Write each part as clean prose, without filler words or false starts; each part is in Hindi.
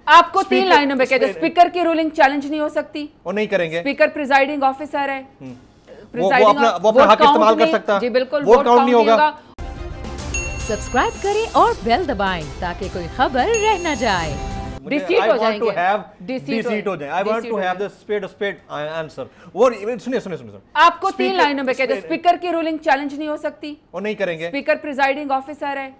आपको 3 लाइनों में कहते स्पीकर की रूलिंग चैलेंज नहीं हो सकती। वो नहीं करेंगे। स्पीकर प्रिजाइडिंग ऑफिसर है, वो अपना हक इस्तेमाल कर सकता है। जी बिल्कुल, वोट काउंट नहीं होगा। सब्सक्राइब करें और बेल दबाएं ताकि कोई खबर रह न जाए। डिसीट हो जाएंगे। डिसीट हो जाए। I want to have the spade answer. वो सुनिए आपको 3 लाइनों में कहते स्पीकर की रूलिंग चैलेंज नहीं हो सकती। वो नहीं करेंगे। स्पीकर प्रिजाइडिंग ऑफिसर है,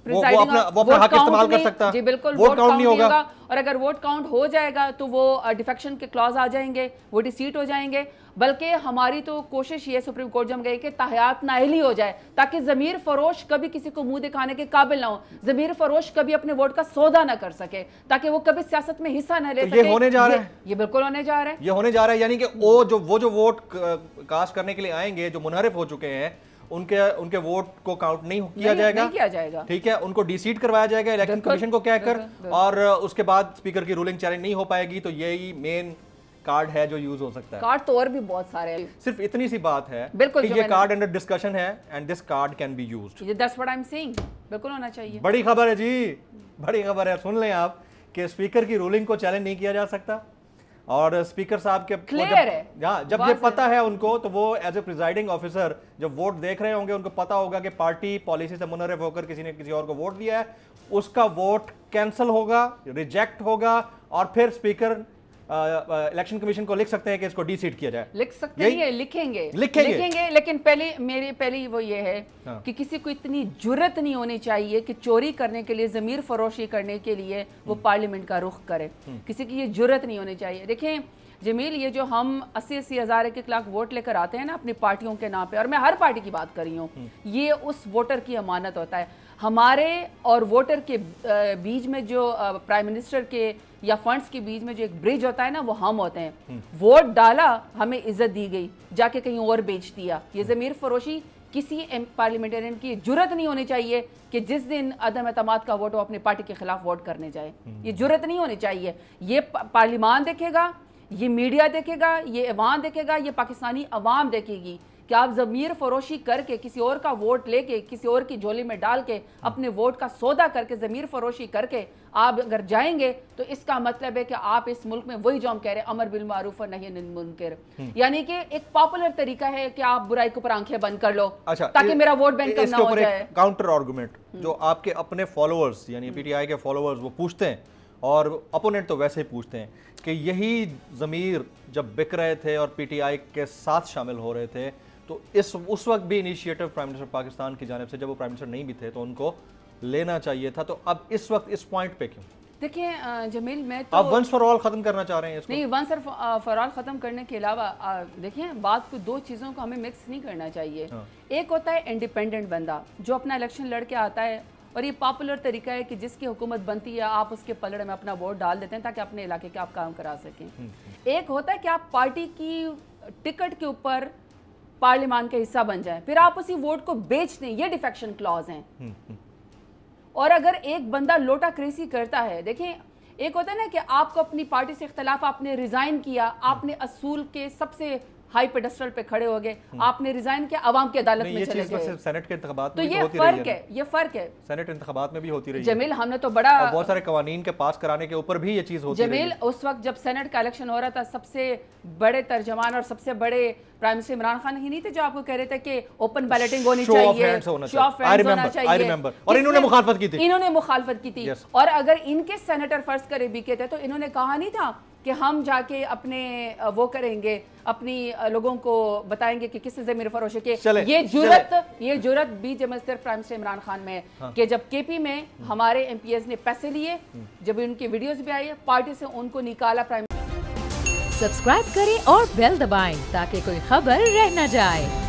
वो अपना हक इस्तेमाल कर सकता है। जी बिल्कुल, वोट काउंट नहीं होगा। और अगर वोट काउंट हो जाएगा तो वो डिफेक्शन के क्लॉज आ जाएंगे, वो डिसीट हो जाएंगे। बल्कि हमारी तो कोशिश ये सुप्रीम कोर्ट जम गई कि ताहयात नाअहली हो जाए ताकि ज़मीर फरोश कभी किसी को मुंह दिखाने के काबिल ना हो, ज़मीर फरोश कभी अपने वोट का सौदा ना कर सके, ताकि वो कभी सियासत में हिस्सा ना ले सके। ये होने जा रहा है। ये बिल्कुल होने जा रहा है। ये होने जा रहा है, यानी कि वो जो वोट कास्ट करने के लिए आएंगे, जो मुनहरिफ हो चुके हैं, उनके वोट को काउंट नहीं किया जाएगा। ठीक है, उनको डिसीट करवाया जाएगा इलेक्शन कमीशन को कहकर, और उसके बाद स्पीकर की रूलिंग चैलेंज नहीं हो पाएगी। तो यही मेन कार्ड है जो यूज हो सकता है। कार्ड तो और भी बहुत सारे हैं, सिर्फ इतनी सी बात है बिल्कुल कि ये कार्ड अंडर डिस्कशन है and this card can be used. That's what I am saying, बिल्कुल होना चाहिए। बड़ी खबर है जी, बड़ी खबर है। सुन लें आप कि स्पीकर की रूलिंग को चैलेंज नहीं किया जा सकता, और स्पीकर साहब के क्लियर है। जब ये पता है उनको, तो वो एज ए प्रिजाइडिंग ऑफिसर जब वोट देख रहे होंगे, उनको पता होगा कि पार्टी पॉलिसी से मुनहरिफ होकर किसी ने किसी और को वोट दिया है, उसका वोट कैंसिल होगा, रिजेक्ट होगा, और फिर स्पीकर इलेक्शन कमीशन को लिख सकते हैं कि इसको डिसीट किया जाए। लिख सकते हैं, लिखेंगे। लेकिन पहले वो ये है कि किसी को इतनी जुर्रत नहीं होनी चाहिए कि चोरी करने के लिए, ज़मीर फरोशी करने के लिए वो पार्लियामेंट का रुख करे। किसी की ये जुर्रत नहीं होनी चाहिए। देखें जमील, ये जो हम 80-80 हज़ार 1 लाख वोट लेकर आते हैं ना अपनी पार्टियों के नाम पे, और मैं हर पार्टी की बात कर रही हूँ, ये उस वोटर की अमानत होता है। हमारे और वोटर के बीच में जो प्राइम मिनिस्टर के या फंड्स के बीच में जो एक ब्रिज होता है ना, वो हम होते हैं। वोट डाला, हमें इज्जत दी गई, जाके कहीं और बेच दिया। ये ज़मीर फरोशी किसी पार्लियामेंटेरियन की जुर्रत नहीं होनी चाहिए कि जिस दिन अदम एतमाद का वोट हो अपनी पार्टी के खिलाफ वोट करने जाए। ये जुर्रत नहीं होनी चाहिए। ये पार्लियामान देखेगा, ये मीडिया देखेगा, ये अवाम देखेगा, ये पाकिस्तानी अवाम देखेगी कि आप ज़मीर फरोशी करके किसी और का वोट लेके किसी और की झोली में डाल के अपने वोट का सौदा करके ज़मीर फरोशी करके आप अगर जाएंगे, तो इसका मतलब है कि आप इस मुल्क में वही जो हम कह रहे हैं, अमर बिल मारूफ और नही अनिल मुनकर, यानी कि एक पॉपुलर तरीका है कि आप बुराई के ऊपर आंखें बंद कर लो, अच्छा, ताकि मेरा वोट बैंक कम ना हो जाए। काउंटर आर्गुमेंट जो आपके अपने फॉलोअर्स यानी पीटीआई के फॉलोअर्स वो पूछते हैं, और अपोनेंट तो वैसे ही पूछते हैं कि यही ज़मीर जब बिक रहे थे और पीटीआई के साथ शामिल हो रहे थे, तो उस वक्त भी इनिशिएटिव प्राइम मिनिस्टर पाकिस्तान की जानिब से, जब वो प्राइम मिनिस्टर नहीं भी थे, तो उनको लेना चाहिए था। तो अब इस वक्त इस पॉइंट पे क्यों? देखिए जमील, मैं तो आप वंस फॉर ऑल खत्म करना चाह रहे हैं इसको? नहीं, वंस फॉर ऑल खत्म करने के अलावा देखिए, बात को दो चीज़ों को हमें मिक्स नहीं करना चाहिए। एक होता है इंडिपेंडेंट बंदा जो अपना इलेक्शन लड़ के आता है, और ये पॉपुलर तरीका है कि जिसकी हुकूमत बनती है आप उसके पलड़े में अपना वोट डाल देते हैं ताकि अपने इलाके के आप काम करा सकें। एक होता है कि आप पार्टी की टिकट के ऊपर पार्लियामान का हिस्सा बन जाए, फिर आप उसी वोट को बेच दें। ये डिफेक्शन क्लॉज हैं। और अगर एक बंदा लोटा क्रेसी करता है, देखें, एक होता है ना कि आपको अपनी पार्टी से इख्तलाफ, आपने रिजाइन किया, आपने असूल के सबसे हाई पेडेस्टल पे खड़े हो गए, आपने रिजाइन किया, आवाम की अदालत में चले गए। सेनेट के इंतखाबात तो ये फर्क है, ये फर्क है। सेनेट इंतखाबात में भी होती रही जमील, हमने तो बड़ा बहुत सारे कवानीन के पास कराने के ऊपर भी ये चीज होती रही। जमील, उस वक्त जब सेनेट का इलेक्शन हो रहा था, सबसे बड़े तर्जमान और सबसे बड़े प्राइम मिनिस्टर इमरान खान ही नहीं थे जो आपको कह रहे थे कि ओपन बैलेटिंग होनी चाहिए, शो ऑफ हैंड्स होना चाहिए। और इन्होंने मुखालफत की थी। इन्होंने मुखालफत की थी। और अगर इनके सेनेटर फर्ज करे भी कहते तो इन्होंने कहा नहीं था कि हम जाके अपने वो करेंगे, अपनी लोगों को बताएंगे कि किससे ज़मीर फरोशी के। ये जुर्रत भी जब सिर्फ प्राइम मिनिस्टर इमरान खान में है कि जब केपी में हमारे एमपीएस ने पैसे लिए, जब उनकी वीडियोस भी आई, पार्टी से उनको निकाला। प्राइम सब्सक्राइब करें और बेल दबाएं ताकि कोई खबर रह न जाए।